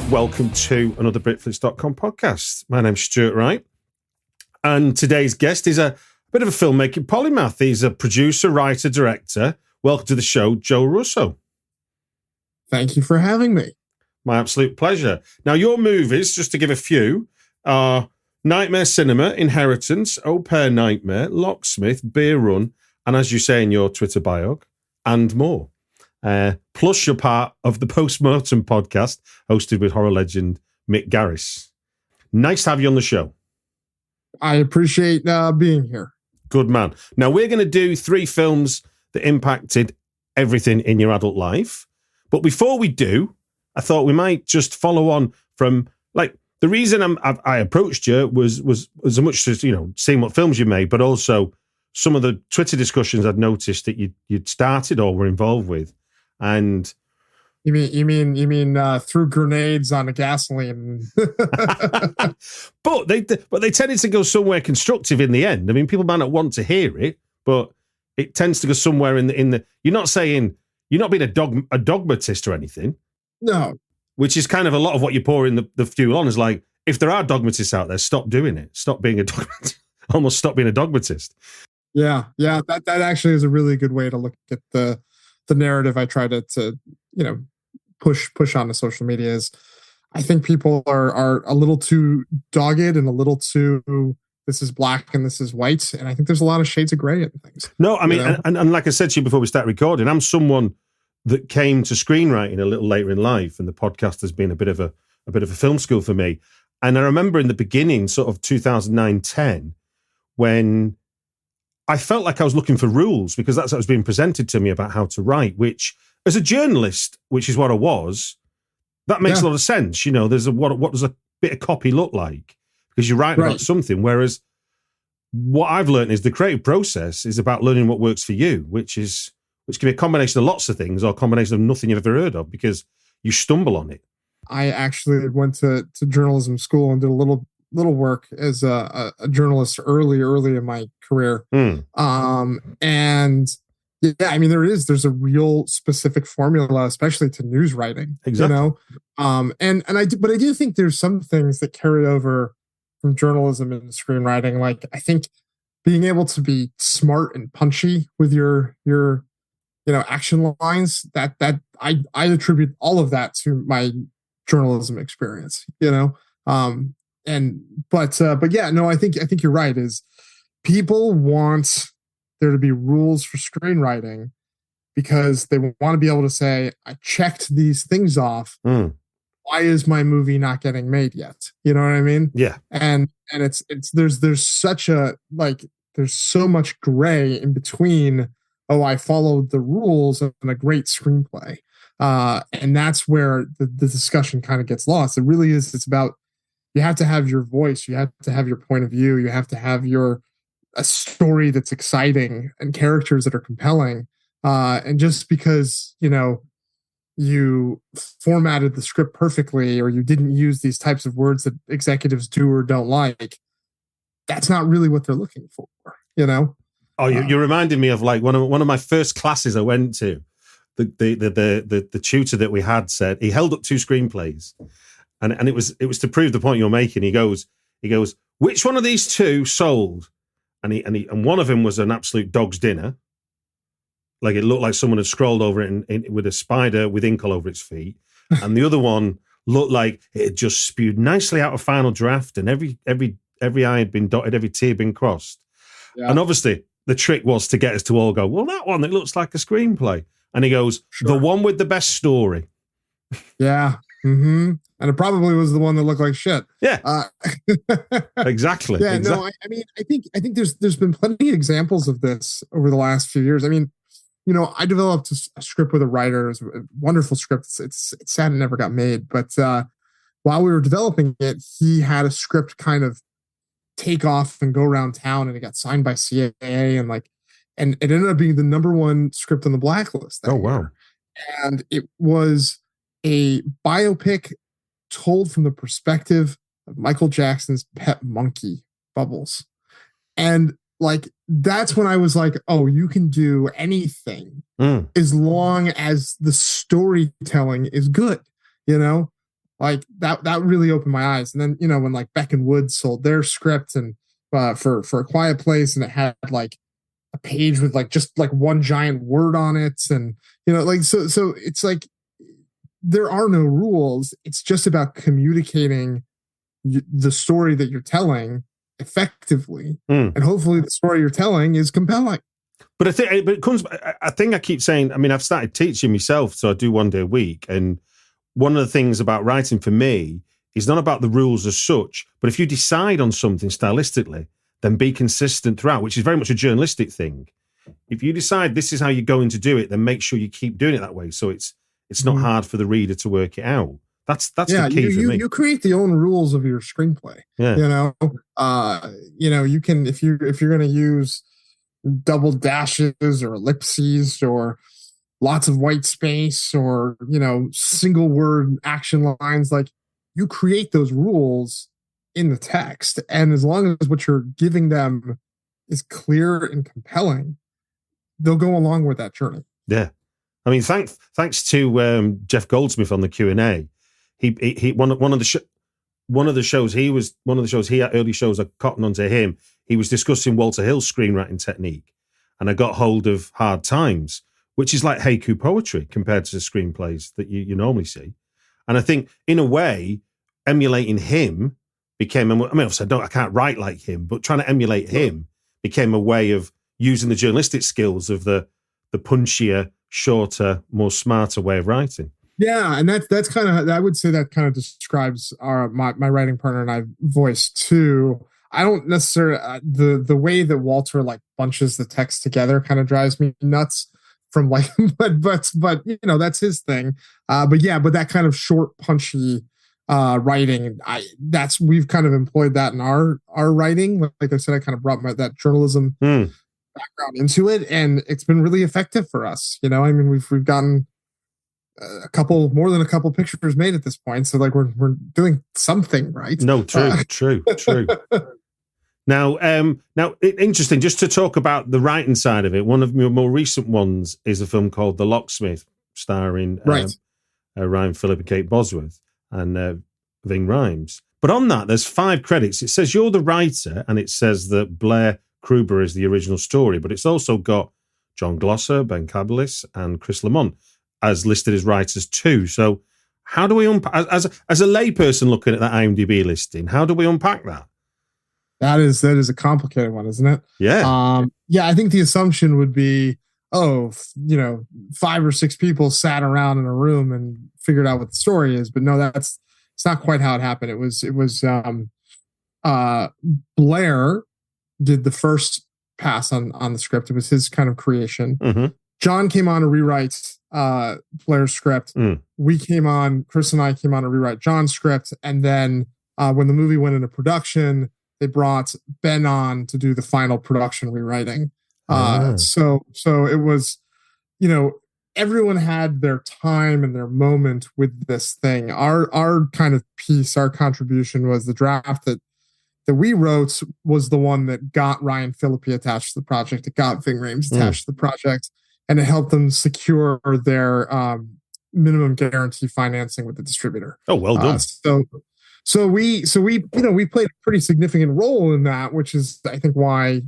welcome to another Britflicks.com podcast. My name's Stuart Wright, and today's guest is a bit of a filmmaking polymath. He's a producer, writer, director. Welcome to the show, Joe Russo. Thank you for having me. My absolute pleasure. Now, your movies, just to give a few, are Nightmare Cinema, Inheritance, Au Pair Nightmare, Locksmith, Beer Run, and as you say in your Twitter bio, and more. Plus, you're part of the Postmortem podcast, hosted with horror legend Mick Garris. Nice to have you on the show. I appreciate being here. Good man. Now, we're going to do 3 films that impacted everything in your adult life. But before we do, I thought we might just follow on from, like, the reason I approached you was as much as, you know, seeing what films you made, but also some of the Twitter discussions I'd noticed that you'd started or were involved with. And you mean threw grenades on a gasoline? but they tended to go somewhere constructive in the end. I mean, people might not want to hear it, but it tends to go somewhere in the. You're not saying you're not being a dogmatist or anything. No, which is kind of a lot of what you pour in the fuel on. Is like, if there are dogmatists out there, stop doing it. Stop being a dogmatist. Almost stop being a dogmatist. Yeah. That actually is a really good way to look at the narrative I try to push on the social media. Is I think people are a little too dogged and a little too this is black and this is white, and I think there's a lot of shades of gray in things. No, I mean, and like I said to you before we start recording, I'm someone that came to screenwriting a little later in life, and the podcast has been a bit of a film school for me. And I remember in the beginning, sort of 2009-10, when I felt like I was looking for rules, because that's what was being presented to me about how to write, which, as a journalist, which is what I was, that makes a lot of sense. You know, there's what does a bit of copy look like? Because you're writing about something. Whereas what I've learned is the creative process is about learning what works for you, which can be a combination of lots of things or a combination of nothing you've ever heard of, because you stumble on it. I actually went to journalism school and did a little work as a journalist early in my career. And yeah, I mean, there's a real specific formula, especially to news writing. Exactly. You know, I do think there's some things that carry over from journalism into screenwriting. Like, I think being able to be smart and punchy with your action lines, that I attribute all of that to my journalism experience, you know? But yeah, no, I think you're right. Is people want there to be rules for screenwriting because they want to be able to say, I checked these things off. Why is my movie not getting made yet? You know what I mean? Yeah. And it's there's such a, like, there's so much gray in between. Oh, I followed the rules of a great screenplay. And that's where the discussion kind of gets lost. It really is. It's about, you have to have your voice. You have to have your point of view. You have to have a story that's exciting and characters that are compelling. And just because, you know, you formatted the script perfectly, or you didn't use these types of words that executives do or don't like, that's not really what they're looking for, you know? Oh, you're reminding me of, like, one of my first classes I went to. The tutor that we had said he held up 2 screenplays, and it was to prove the point you're making. He goes, which one of these 2 sold? And one of them was an absolute dog's dinner. Like, it looked like someone had scrolled over it with a spider with ink all over its feet. And the other one looked like it had just spewed nicely out of final draft, and every I had been dotted, every T had been crossed. Yeah. And obviously, the trick was to get us to all go, well, that one, it looks like a screenplay. And he goes, the one with the best story. Yeah. Mm-hmm. And it probably was the one that looked like shit. Yeah. Exactly. Yeah. Exactly. No, I mean, I think there's been plenty of examples of this over the last few years. I mean, you know, I developed a script with a writer. It was a wonderful script. It's sad it never got made. But while we were developing it, he had a script kind of take off and go around town, and it got signed by CAA, and it ended up being the #1 script on the blacklist. Oh, wow. Year. And it was a biopic told from the perspective of Michael Jackson's pet monkey, Bubbles. And like, that's when I was like, oh, you can do anything as long as the storytelling is good, you know? like that really opened my eyes. And then, when like Beck and Wood sold their script and for A Quiet Place, and it had like a page with like just like one giant word on it, and like so it's like there are no rules. It's just about communicating the story that you're telling effectively, and hopefully the story you're telling is compelling. But I think I keep saying, I mean, I've started teaching myself, so I do one day a week. And one of the things about writing for me is not about the rules as such, but if you decide on something stylistically, then be consistent throughout, which is very much a journalistic thing. If you decide this is how you're going to do it, then make sure you keep doing it that way. So it's not hard for the reader to work it out. That's the key for me. You create the own rules of your screenplay. Yeah. You can, if you're going to use double dashes or ellipses or lots of white space or single word action lines, like you create those rules in the text, and as long as what you're giving them is clear and compelling, they'll go along with that journey. Yeah, I mean, thanks to Jeff Goldsmith on the Q&A. He one of the shows early shows I cottoned onto him. He was discussing Walter Hill's screenwriting technique, and I got hold of Hard Times, which is like haiku poetry compared to the screenplays that you normally see. And I think, in a way, emulating him became, obviously I can't write like him, but trying to emulate him became a way of using the journalistic skills of the punchier, shorter, more smarter way of writing. Yeah, and that's kind of, I would say that kind of describes my writing partner and I voice too. I don't necessarily the way that Walter like bunches the text together kind of drives me nuts. From like, but that's his thing. But that kind of short, punchy writing, we've kind of employed that in our writing. Like I said, I kind of brought that journalism background into it, and it's been really effective for us. I mean, we've gotten more than a couple pictures made at this point, so like we're doing something right. No, true. Now, interesting, just to talk about the writing side of it, one of your more recent ones is a film called The Locksmith, starring Ryan Phillip and Kate Bosworth and Ving Rhames. But on that, there's 5 credits. It says you're the writer, and it says that Blair Kruber is the original story, but it's also got John Glosser, Ben Kabelis, and Chris Lamont as listed as writers too. So how do we unpack, as a layperson looking at that IMDb listing, how do we unpack that? That is a complicated one, isn't it? Yeah. I think the assumption would be, 5 or 6 people sat around in a room and figured out what the story is. But no, it's not quite how it happened. It was Blair did the first pass on the script. It was his kind of creation. Mm-hmm. John came on to rewrite Blair's script. Chris and I came on to rewrite John's script. And then when the movie went into production, they brought Ben on to do the final production rewriting. So it was, everyone had their time and their moment with this thing. Our kind of piece, our contribution was the draft that we wrote was the one that got Ryan Phillippe attached to the project. It got Ving Rhames attached to the project, and it helped them secure their minimum guarantee financing with the distributor. Oh, well done. So we played a pretty significant role in that, which is I think why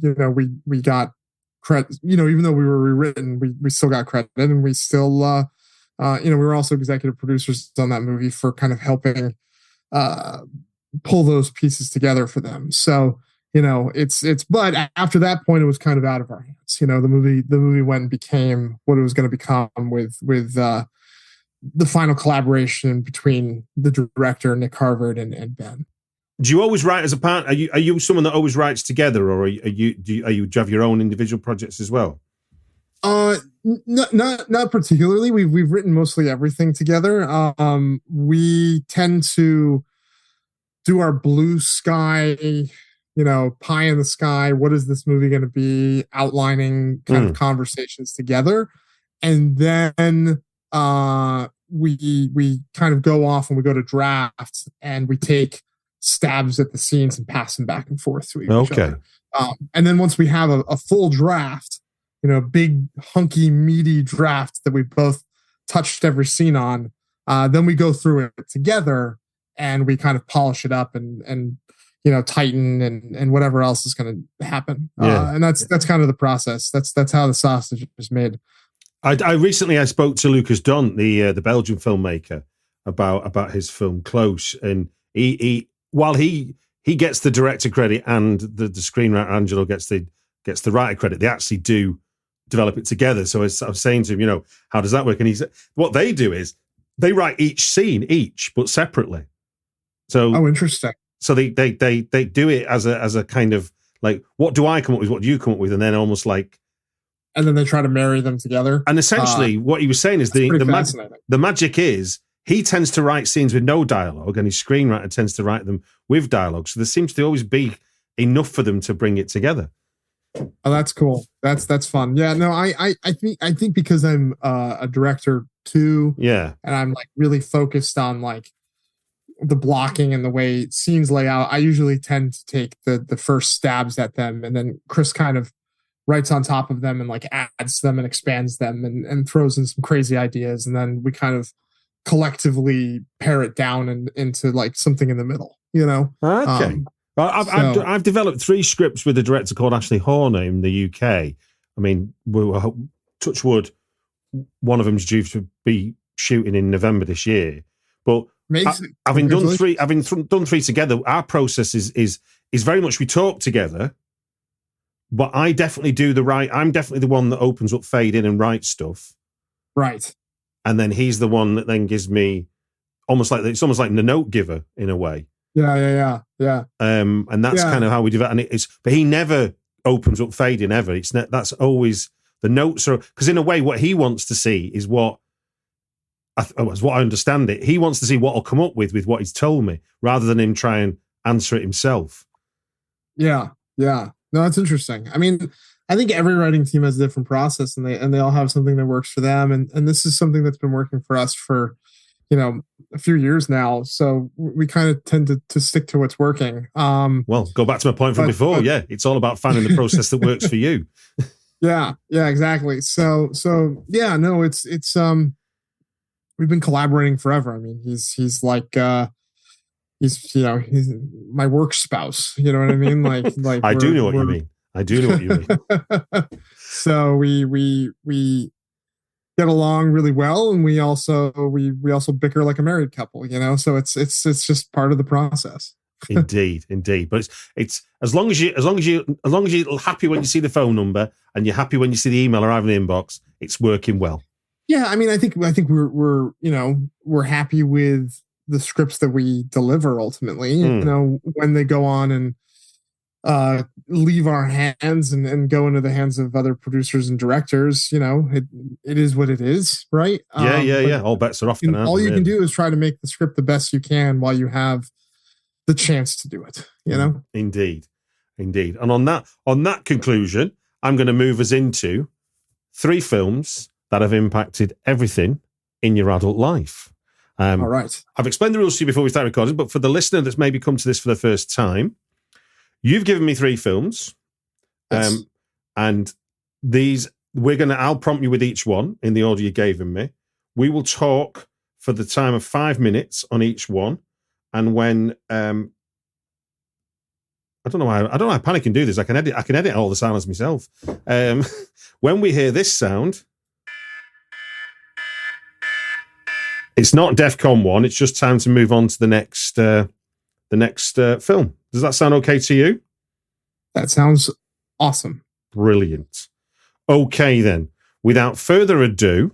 we got credit. Even though we were rewritten, we still got credit, and we still we were also executive producers on that movie for kind of helping pull those pieces together for them. So it's but after that point it was kind of out of our hands. The movie went and became what it was going to become with the final collaboration between the director Nick Harvard and Ben. Do you always write as a partner? Are you someone that always writes together, or do you have your own individual projects as well? Not particularly. We've written mostly everything together. We tend to do our blue sky, pie in the sky. What is this movie going to be? Outlining kind of conversations together, and then we kind of go off and we go to draft and we take stabs at the scenes and pass them back and forth to each other. And then once we have a full draft, big hunky meaty draft that we both touched every scene on, then we go through it together and we kind of polish it up and tighten and whatever else is going to happen. And that's kind of the process. That's how the sausage is made. I recently spoke to Lucas Dont, the Belgian filmmaker, about his film Close, and he while he gets the director credit and the screenwriter Angelo gets the writer credit, they actually do develop it together. So I was saying to him, how does that work? And he said what they do is they write each scene but separately. So interesting. So they do it as a kind of like, what do I come up with? What do you come up with? And then almost like, and then they try to marry them together. And essentially, what he was saying is the magic is he tends to write scenes with no dialogue, and his screenwriter tends to write them with dialogue. So there seems to always be enough for them to bring it together. Oh, that's cool. That's fun. Yeah, no, I think because I'm a director too. Yeah, and I'm like really focused on like the blocking and the way scenes lay out. I usually tend to take the first stabs at them, and then Chris kind of writes on top of them and like adds to them and expands them and throws in some crazy ideas, and then we kind of collectively pare it down and into like something in the middle. Okay. I've developed 3 scripts with a director called Ashley Horner in the UK. I mean, touch wood, one of them's due to be shooting in November this year. But having done 3 together, our process is very much we talk together. But I definitely do I'm definitely the one that opens up, fade in, and writes stuff. Right. And then he's the one that then gives me it's almost like the note giver in a way. Yeah. And that's kind of how we do that. And but he never opens up, fading ever. That's always the notes are, because in a way, what he wants to see is what I understand it. He wants to see what I'll come up with what he's told me, rather than him try and answer it himself. Yeah. No, that's interesting. I mean, I think every writing team has a different process, and they all have something that works for them. And this is something that's been working for us for, a few years now. So we kind of tend to stick to what's working. Well, go back to my point from before. Yeah, it's all about finding the process that works for you. Yeah, exactly. So yeah, no, it's we've been collaborating forever. I mean, he's like he's my work spouse. You know what I mean? Like I do know what you mean. I do know what you mean. So we get along really well, and we also bicker like a married couple. So it's just part of the process. Indeed. But it's as long as you're happy when you see the phone number, and you're happy when you see the email arrive in the inbox, it's working well. Yeah, I mean, I think we're happy with the scripts that we deliver ultimately. When they go on and leave our hands and go into the hands of other producers and directors, it is what it is, right? Yeah. All bets are off. All you can do is try to make the script the best you can while you have the chance to do it. Indeed. And on that conclusion, I'm going to move us into 3 films that have impacted everything in your adult life. All right. I've explained the rules to you before we start recording, but for the listener that's maybe come to this for the first time, you've given me 3 films. Yes. And these, I'll prompt you with each one in the order you gave me. We will talk for the time of 5 minutes on each one. And when, I don't know how Panic can do this. I can edit all the silence myself. When we hear this sound, it's not DEFCON 1. It's just time to move on to the next film. Does that sound okay to you? That sounds awesome. Brilliant. Okay, then. Without further ado,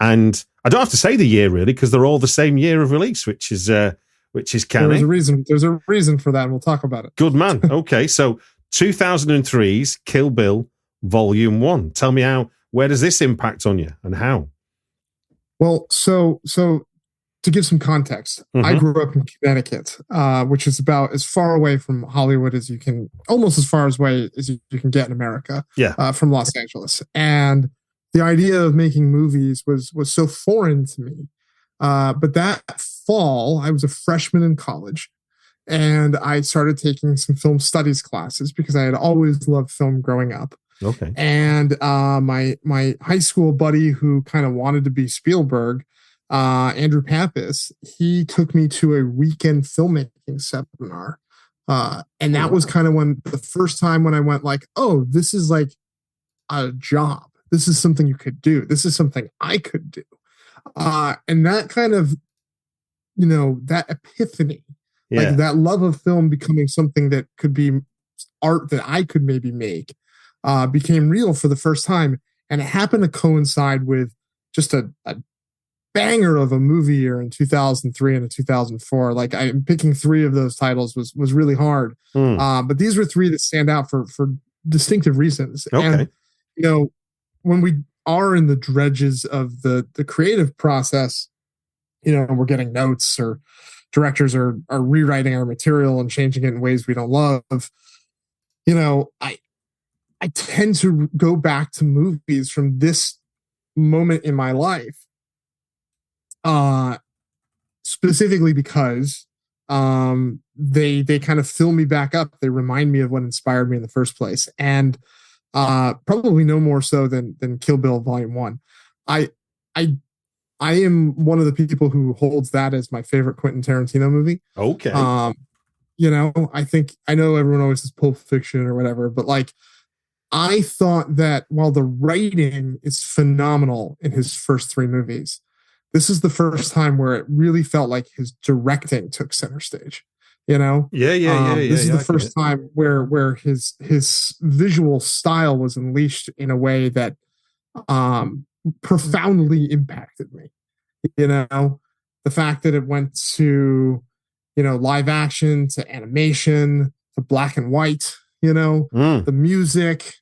and I don't have to say the year really, because they're all the same year of release, which is canny. There's a reason for that, and we'll talk about it. Good man. Okay, so 2003's Kill Bill Volume 1. Tell me where does this impact on you, and how? Well, so to give some context, I grew up in Connecticut, which is about as far away from Hollywood as you can, almost as far away as you can get in America. Yeah. From Los Angeles, and the idea of making movies was so foreign to me. But that fall, I was a freshman in college, and I started taking some film studies classes because I had always loved film growing up. Okay. And my high school buddy, who kind of wanted to be Spielberg, Andrew Pappas, he took me to a weekend filmmaking seminar. And that was kind of when the first time when I went like, oh, this is like a job. This is something you could do. This is something I could do. And that kind of, that epiphany, like that love of film becoming something that could be art that I could maybe make, became real for the first time. And it happened to coincide with just a banger of a movie year in 2003 and 2004. Like, I'm picking three of those titles was really hard. But these were three that stand out for distinctive reasons. Okay. And, when we are in the dredges of the creative process, we're getting notes or directors are rewriting our material and changing it in ways we don't love. I tend to go back to movies from this moment in my life, specifically because they kind of fill me back up. They remind me of what inspired me in the first place, and probably no more so than Kill Bill Volume 1. I am one of the people who holds that as my favorite Quentin Tarantino movie. Okay. I know everyone always says Pulp Fiction or whatever, but like, I thought that while the writing is phenomenal in his first three movies, this is the first time where it really felt like his directing took center stage. This is the first time where his visual style was unleashed in a way that profoundly impacted me. The fact that it went to live action, to animation, to black and white, the music,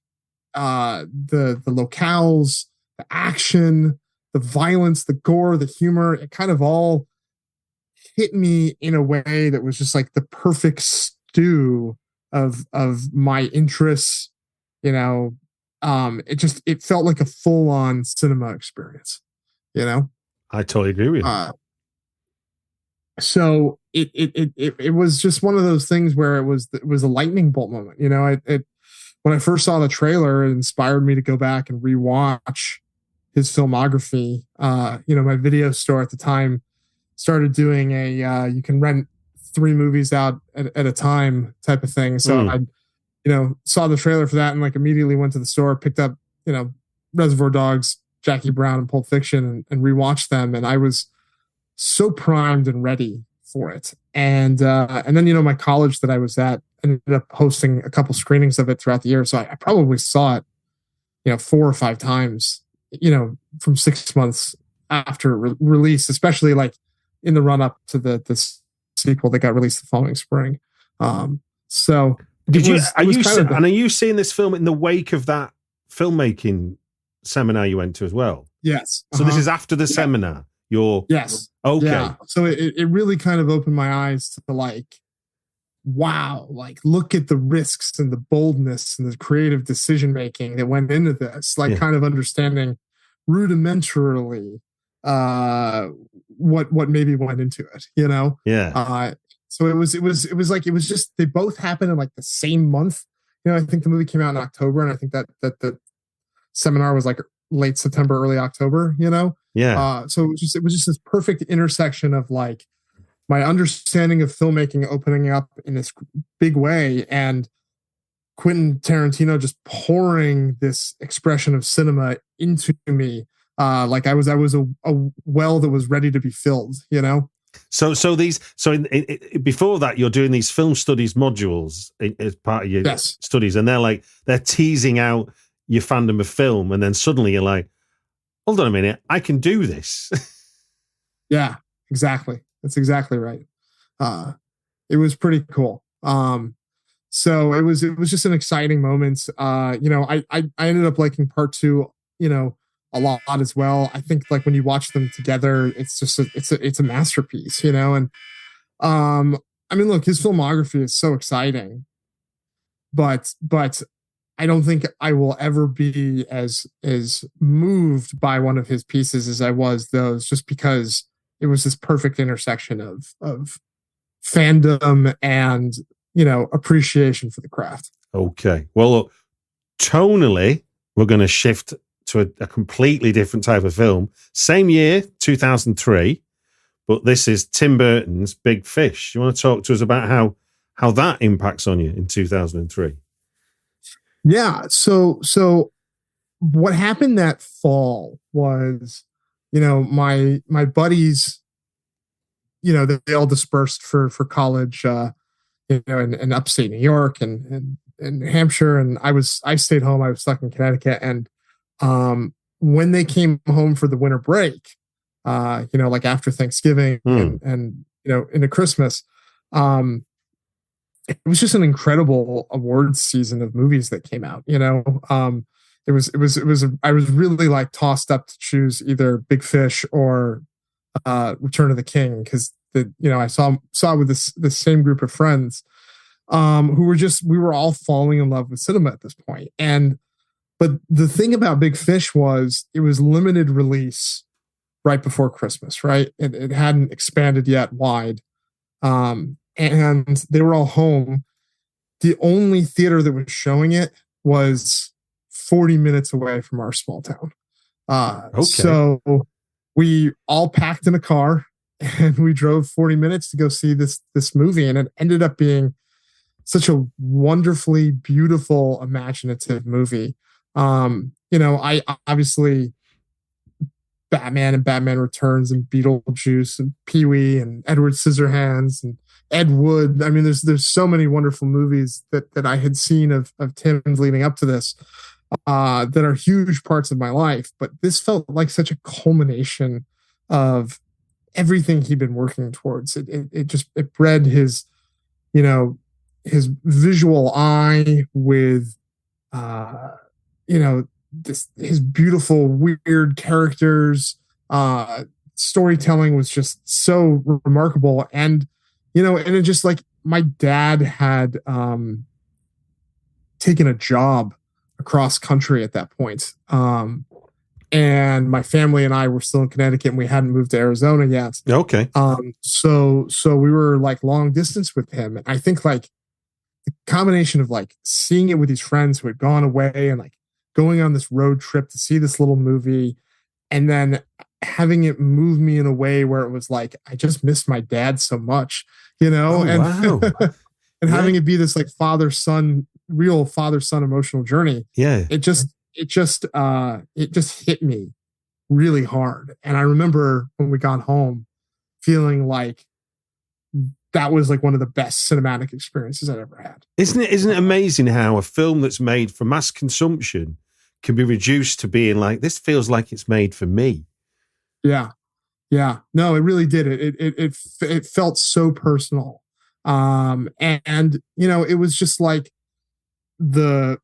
the locales, the action, the violence, the gore, the humor, it kind of all hit me in a way that was just like the perfect stew of my interests. It felt like a full-on cinema experience. I totally agree with you. So it was just one of those things where it was a lightning bolt moment. When I first saw the trailer, it inspired me to go back and rewatch his filmography. My video store at the time started doing you can rent 3 movies out at a time type of thing. So I, saw the trailer for that and like immediately went to the store, picked up, Reservoir Dogs, Jackie Brown, and Pulp Fiction and rewatched them. And I was so primed and ready for it. And then, my college that I was at ended up hosting a couple screenings of it throughout the year. So I probably saw it, 4 or 5 times, from 6 months after release, especially like in the run up to the sequel that got released the following spring. So are you seeing this film in the wake of that filmmaking seminar you went to as well? Yes. So this is after the seminar. Yes. Okay. Yeah. So it really kind of opened my eyes to like, wow, like look at the risks and the boldness and the creative decision making that went into this, like kind of understanding rudimentarily what maybe went into it, so it was just, they both happened in like the same month. I think the movie came out in October, and I think that the seminar was like late September, early October, so it was just this perfect intersection of like my understanding of filmmaking opening up in this big way, and Quentin Tarantino just pouring this expression of cinema into me. Like I was a well that was ready to be filled, So before that, you're doing these film studies modules as part of your studies, and they're teasing out your fandom of film, and then suddenly you're like, hold on a minute, I can do this. Yeah, exactly. That's exactly right. It was pretty cool. So it was just an exciting moment. I ended up liking part 2, a lot as well. I think like when you watch them together, it's just it's a masterpiece, and look, his filmography is so exciting, but I don't think I will ever be as moved by one of his pieces as I was those, just because it was this perfect intersection of fandom and appreciation for the craft. Okay, well, look, tonally, we're going to shift to a completely different type of film. Same year, 2003, but this is Tim Burton's Big Fish. You want to talk to us about how that impacts on you in 2003? Yeah. So what happened that fall was, my buddies, they all dispersed for college, in upstate New York and New Hampshire. And I stayed home. I was stuck in Connecticut. And when they came home for the winter break, like after Thanksgiving and into Christmas, it was just an incredible awards season of movies that came out. I was really like tossed up to choose either Big Fish or Return of the King, because I saw with the same group of friends we were all falling in love with cinema at this point. But the thing about Big Fish was it was limited release right before Christmas, right? It hadn't expanded yet wide. And they were all home. The only theater that was showing it was 40 minutes away from our small town. Okay. So we all packed in a car and we drove 40 minutes to go see this movie. And it ended up being such a wonderfully beautiful, imaginative movie. I obviously Batman and Batman Returns and Beetlejuice and Pee-wee and Edward Scissorhands and Ed Wood. I mean, there's so many wonderful movies that I had seen of Tim's leading up to this that are huge parts of my life. But this felt like such a culmination of everything he'd been working towards. It bred his visual eye with, his beautiful, weird characters. Storytelling was just so remarkable. And it just like my dad had taken a job across country at that point. And my family and I were still in Connecticut and we hadn't moved to Arizona yet. Okay. So we were like long distance with him. And I think like the combination of like seeing it with these friends who had gone away and like going on this road trip to see this little movie, and then having it move me in a way where it was like, I just missed my dad so much, Oh, and, wow. and having it be this like real father-son emotional journey. Yeah. It just hit me really hard. And I remember when we got home feeling like that was like one of the best cinematic experiences I'd ever had. Isn't it amazing how a film that's made for mass consumption can be reduced to being like, this feels like it's made for me? Yeah. Yeah. No, it really did. It felt so personal. And it was just like it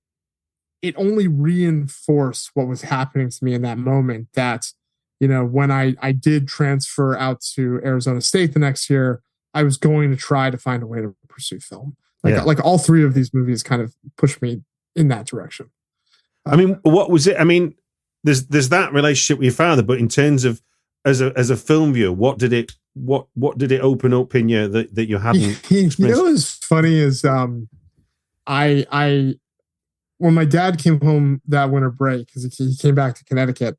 only reinforced what was happening to me in that moment, that, when I did transfer out to Arizona State the next year, I was going to try to find a way to pursue film. Like all three of these movies kind of pushed me in that direction. I mean, what was it? I mean, there's that relationship with your father, but in terms of as a film viewer, what did it open up in you that you hadn't? What's funny is I when my dad came home that winter break, because he came back to Connecticut,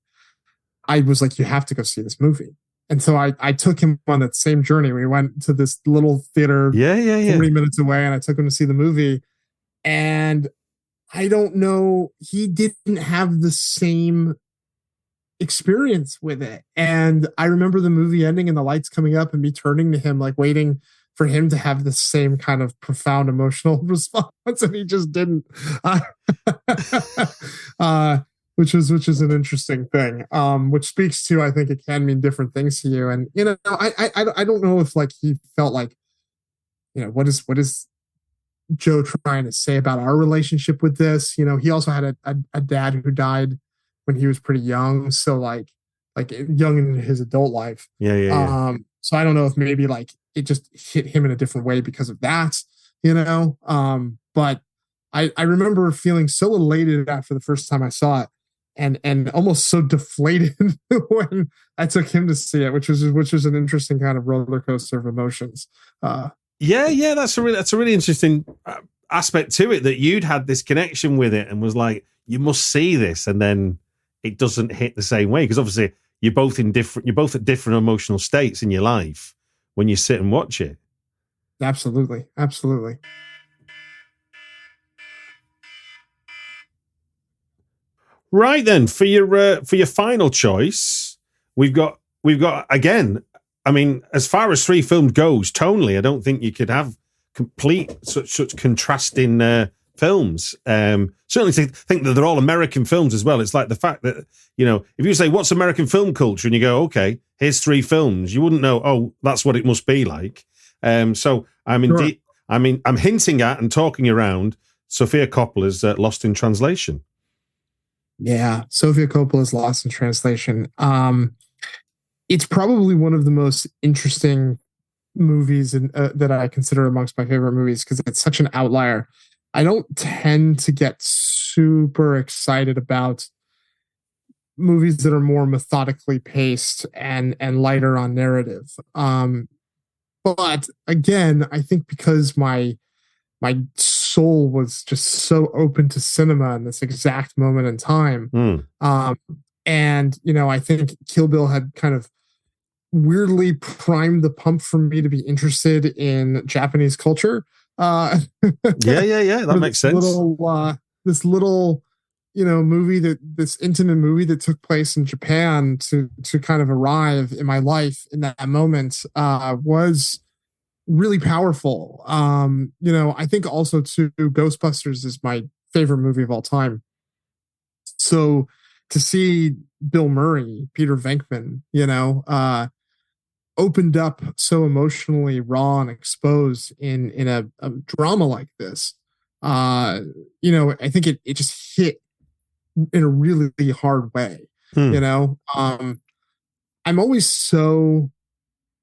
I was like, you have to go see this movie. And so I took him on that same journey. We went to this little theater 40 minutes away, and I took him to see the movie. And I don't know, he didn't have the same experience with it. And I remember the movie ending and the lights coming up and me turning to him, like waiting for him to have the same kind of profound emotional response, and he just didn't. Which is an interesting thing, which speaks to, I think it can mean different things to you. And, I don't know if like he felt like, what is Joe trying to say about our relationship with this? He also had a dad who died when he was pretty young. So like young in his adult life. Yeah. So I don't know if maybe like it just hit him in a different way because of that, but I remember feeling so elated after the first time I saw it, and almost so deflated when I took him to see it, which was an interesting kind of roller coaster of emotions. Yeah, that's a really interesting aspect to it, that you'd had this connection with it and was like, you must see this, and then it doesn't hit the same way, because obviously you're both at different emotional states in your life when you sit and watch it. Absolutely. Absolutely. Right then, for your final choice, we've got again. I mean, as far as 3 films goes, tonally, I don't think you could have complete such contrasting films. Certainly think that they're all American films as well. It's like the fact that, if you say, what's American film culture? And you go, okay, here's 3 films, you wouldn't know, oh, that's what it must be like. So I'm indeed, sure. I'm hinting at and talking around Sofia Coppola's Lost in Translation. Yeah, Sofia Coppola's Lost in Translation. It's probably one of the most interesting movies that I consider amongst my favorite movies, because it's such an outlier. I don't tend to get super excited about movies that are more methodically paced and lighter on narrative. But again, I think because my soul was just so open to cinema in this exact moment in time. And, I think Kill Bill had kind of weirdly primed the pump for me to be interested in Japanese culture. Yeah. That makes sense. This little, movie, this intimate movie that took place in Japan to kind of arrive in my life in that moment was really powerful. I think also too, Ghostbusters is my favorite movie of all time. So to see Bill Murray, Peter Venkman, opened up so emotionally raw and exposed in a drama like this, I think it just hit in a really hard way. I'm always so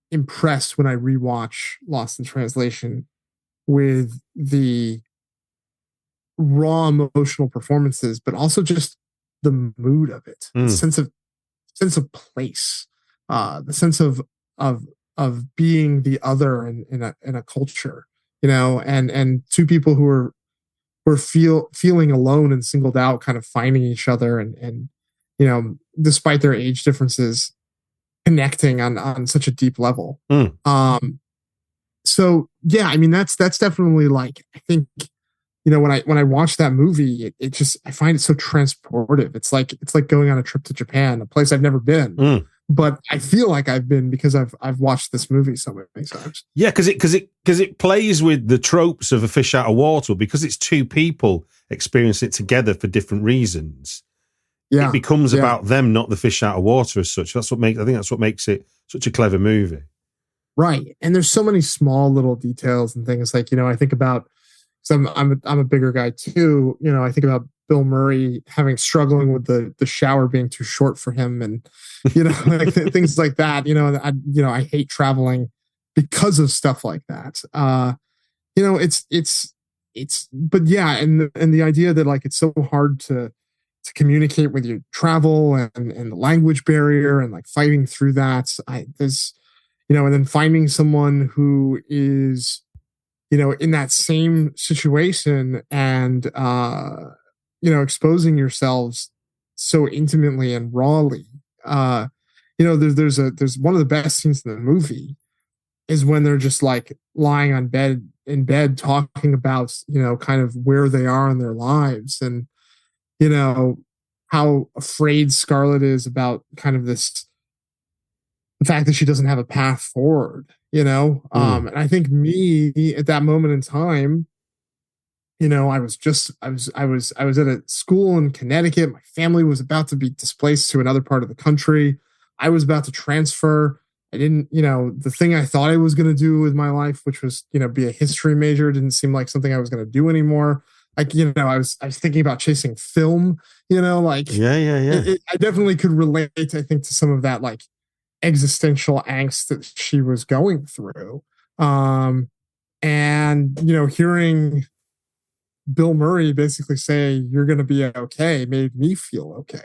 impressed when I rewatch Lost in Translation with the raw emotional performances, but also just the mood of it, the sense of place, the sense of being the other in a culture, and 2 people who are feeling alone and singled out, kind of finding each other, and despite their age differences, connecting on such a deep level. So yeah, I mean, that's definitely, like, I think, when I watch that movie, it just, I find it so transportive. It's like going on a trip to Japan, a place I've never been, but I feel like I've been because I've watched this movie so many times. Yeah, because it plays with the tropes of a fish out of water, because it's 2 people experiencing it together for different reasons. Yeah, it becomes about them, not the fish out of water as such. I think that's what makes it such a clever movie. Right, and there's so many small little details and things, like, I think about, because I'm a bigger guy too. I think about Bill Murray struggling with the shower being too short for him, and like things like that. I hate traveling because of stuff like that. But yeah, and the idea that, like, it's so hard to communicate with your travel, and the language barrier, and like fighting through that. And then finding someone who is, in that same situation, and, exposing yourselves so intimately and rawly. There's one of the best scenes in the movie is when they're just, like, lying in bed talking about, kind of where they are in their lives, and, how afraid Scarlett is about kind of the fact that she doesn't have a path forward, and I think me at that moment in time, I was at a school in Connecticut. My family was about to be displaced to another part of the country. I was about to transfer. I didn't, the thing I thought I was going to do with my life, which was, be a history major, didn't seem like something I was going to do anymore. Like, I was thinking about chasing film, like, I definitely could relate, I think, to some of that, like, existential angst that she was going through. And, hearing Bill Murray basically say, "You're going to be okay," made me feel okay.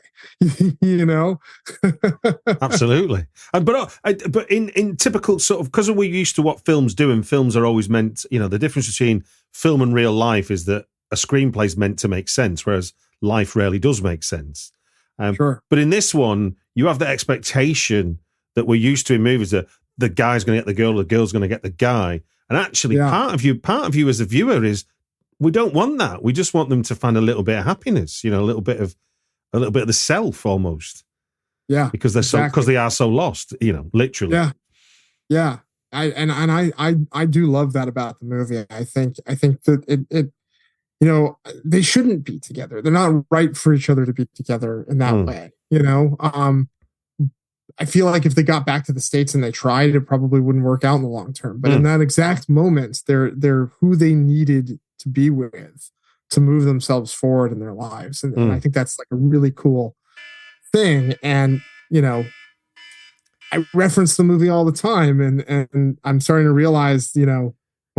Absolutely. But in typical sort of, because we're used to what films do, and films are always meant, the difference between film and real life is that a screenplay is meant to make sense, whereas life rarely does make sense. Sure. But in this one, you have the expectation that we're used to in movies that the guy's going to get the girl, the girl's going to get the guy. And actually, part of you as a viewer is we don't want that. We just want them to find a little bit of happiness, a little bit of the self almost. Yeah, because they are so lost, literally. Yeah. I do love that about the movie. I think that it they shouldn't be together. They're not right for each other to be together in that way. I feel like if they got back to the States and they tried, it probably wouldn't work out in the long term. But in that exact moment, they're who they needed to be with to move themselves forward in their lives. And I think that's like a really cool thing. And, I reference the movie all the time, and I'm starting to realize, when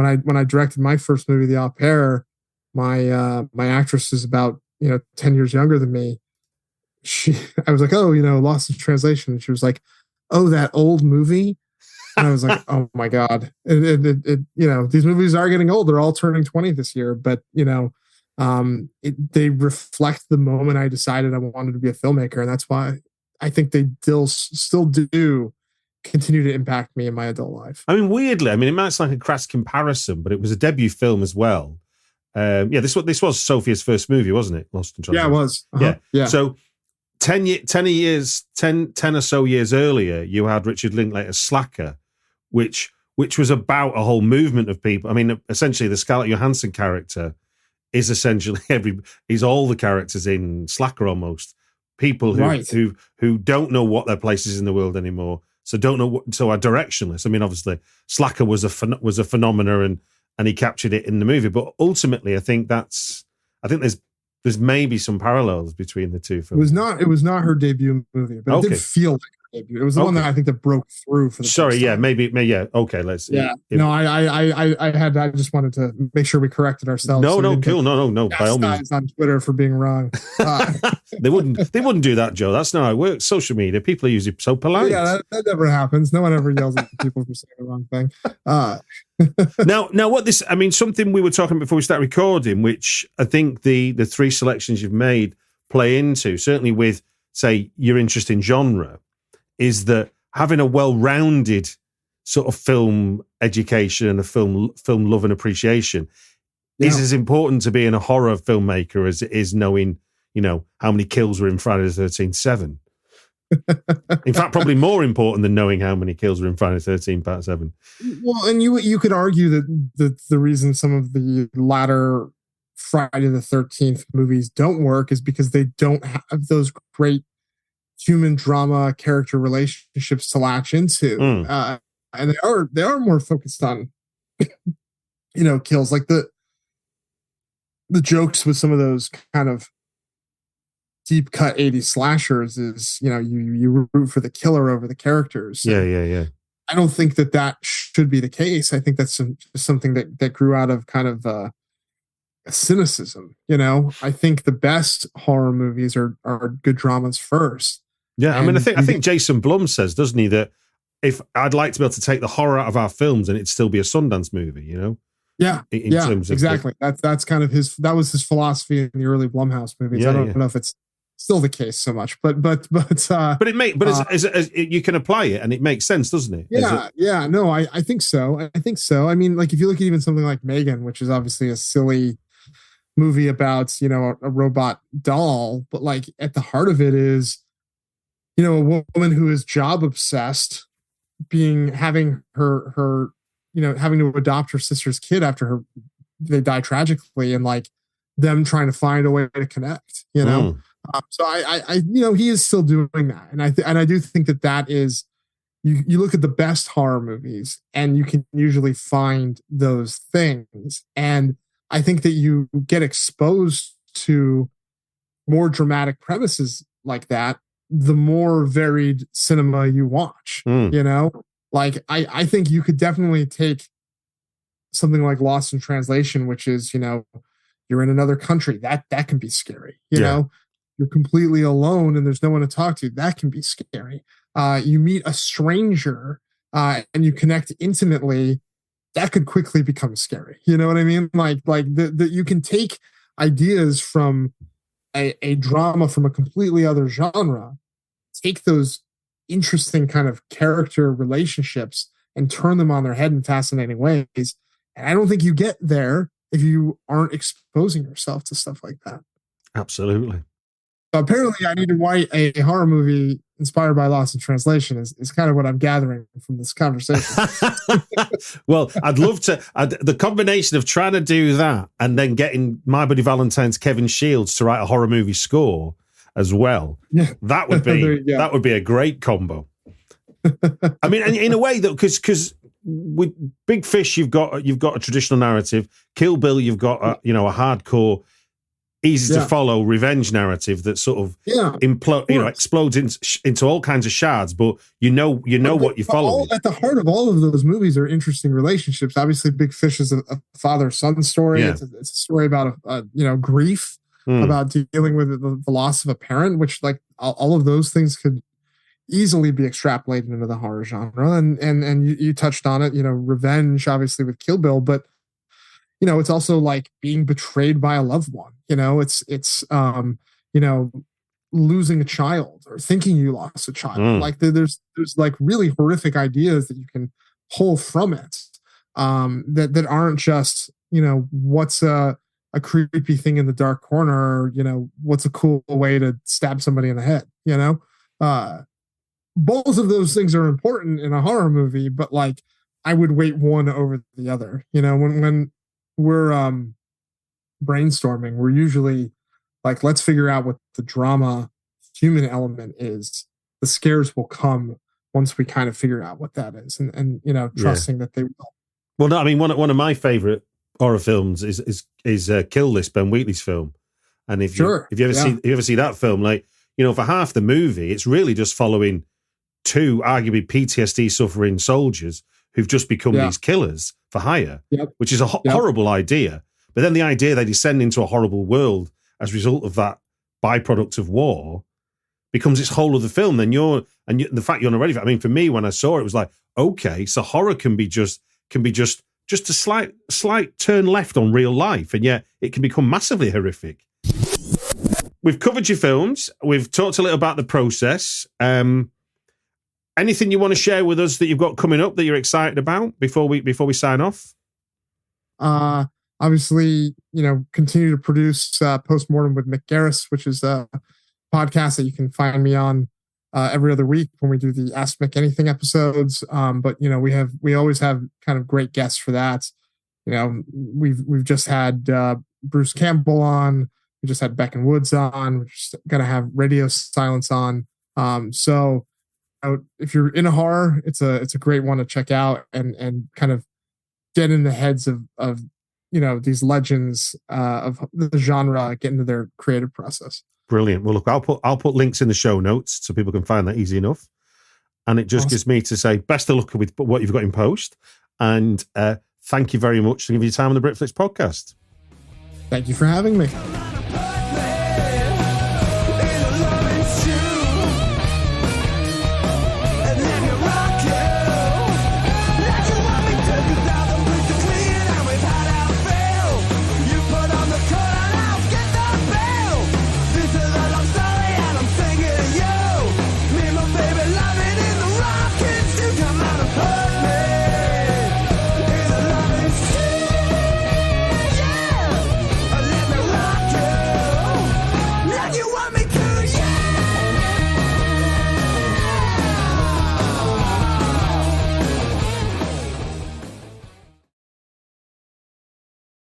I directed my first movie, The Au Pair, my actress is about 10 years younger than me. I was like, oh, Lost in Translation. And she was like, oh, that old movie. And I was like, oh my God. These movies are getting old. They're all turning 20 this year, but they reflect the moment I decided I wanted to be a filmmaker. And that's why I think they still do continue to impact me in my adult life. I mean, weirdly, it might sound like a crass comparison, but it was a debut film as well. This was Sophia's first movie, wasn't it? Lost in Translation. Yeah, it was. Yeah. So 10 or so years earlier, you had Richard Linklater's Slacker, which was about a whole movement of people. I mean, essentially, the Scarlett Johansson character is essentially he's all the characters in Slacker almost. People who don't know what their place is in the world anymore, so are directionless. I mean, obviously, Slacker was a phenomenon, and he captured it in the movie. But ultimately, I think there's maybe some parallels between the two films. It was not her debut movie, but it did feel like her debut. It was the one that I think that broke through for the first time. Maybe. Okay, let's. Yeah. I just wanted to make sure we corrected ourselves. No, cool. No. By all means, on Twitter for being wrong. They wouldn't do that, Joe. That's not how it works. Social media, people are usually so polite. Yeah, that never happens. No one ever yells at people for saying the wrong thing. Now, something we were talking before we start recording, which I think the three selections you've made play into, certainly with, say, your interest in genre, is that having a well-rounded sort of film education and a film love and appreciation is as important to being a horror filmmaker as it is knowing, how many kills were in Friday the 13th 7. In fact, probably more important than knowing how many kills were in Friday the 13th Part 7. Well, and you could argue that the reason some of the latter Friday the 13th movies don't work is because they don't have those great human drama character relationships to latch into. And they are more focused on kills, like the jokes with some of those kind of deep cut 80s slashers is, you root for the killer over the characters. Yeah. I don't think that should be the case. I think that's something that grew out of kind of a cynicism. I think the best horror movies are good dramas first. Yeah, I think Jason Blum says, doesn't he, that if I'd like to be able to take the horror out of our films and it'd still be a Sundance movie, Yeah, terms of exactly. That's kind of that was his philosophy in the early Blumhouse movies. I don't know if it's still the case so much, but you can apply it and it makes sense, doesn't it? No, I think so. I mean, like if you look at even something like Megan, which is obviously a silly movie about a robot doll, but like at the heart of it is a woman who is job obsessed, having to adopt her sister's kid after they die tragically, and like them trying to find a way to connect. So I he is still doing that, and I do think that is you look at the best horror movies and you can usually find those things, and I think that you get exposed to more dramatic premises like that the more varied cinema you watch. Like I think you could definitely take something like Lost in Translation, which is you're in another country, that can be scary. You're completely alone and there's no one to talk to. That can be scary. You meet a stranger and you connect intimately. That could quickly become scary. You know what I mean? Like you can take ideas from a drama from a completely other genre, take those interesting kind of character relationships and turn them on their head in fascinating ways. And I don't think you get there if you aren't exposing yourself to stuff like that. Absolutely. So apparently I need to write a horror movie inspired by Lost in Translation is kind of what I'm gathering from this conversation. Well, I'd love to. The combination of trying to do that and then getting My Buddy Valentine's Kevin Shields to write a horror movie score as well. Yeah. That would be a great combo. I mean, in a way that because with Big Fish you've got a traditional narrative. Kill Bill you've got a hardcore, easy to follow revenge narrative that sort of explodes into all kinds of shards, but you know what you're following. At the heart of all of those movies are interesting relationships. Obviously, Big Fish is a father-son story. Yeah. It's a story about grief, about dealing with the loss of a parent, which like all of those things could easily be extrapolated into the horror genre. And you touched on it, revenge, obviously with Kill Bill, but it's also like being betrayed by a loved one. It's losing a child or thinking you lost a child. Like there's like really horrific ideas that you can pull from it that aren't just, what's a creepy thing in the dark corner, or, what's a cool way to stab somebody in the head, both of those things are important in a horror movie, but like I would weight one over the other. When we're brainstorming, we're usually like, let's figure out what the drama human element is. The scares will come once we kind of figure out what that is, and trusting that they will. Well, no, I mean, one of my favorite horror films is Kill List, Ben Wheatley's film. And if you ever see that film, like, for half the movie, it's really just following two arguably PTSD suffering soldiers who've just become these killers for hire, which is a horrible idea. But then the idea they descend into a horrible world as a result of that byproduct of war becomes its whole other film. Then the fact you're not ready for it. I mean, for me, when I saw it, it was like, okay, so horror can be just a slight turn left on real life, and yet it can become massively horrific. We've covered your films. We've talked a little about the process. Anything you want to share with us that you've got coming up that you're excited about before we sign off? Obviously, continue to produce Postmortem with Mick Garris, which is a podcast that you can find me on every other week when we do the Ask Mick Anything episodes. But we always have kind of great guests for that. We've just had Bruce Campbell on. We just had Beck and Woods on. We're just gonna have Radio Silence on. So if you're in a horror, it's a great one to check out and kind of get in the heads of these legends of the genre, get into their creative process. Brilliant. Well, look, I'll put links in the show notes so people can find that easy enough. And it just gives me to say best of luck with what you've got in post. And thank you very much for giving your time on the Britflicks podcast. Thank you for having me.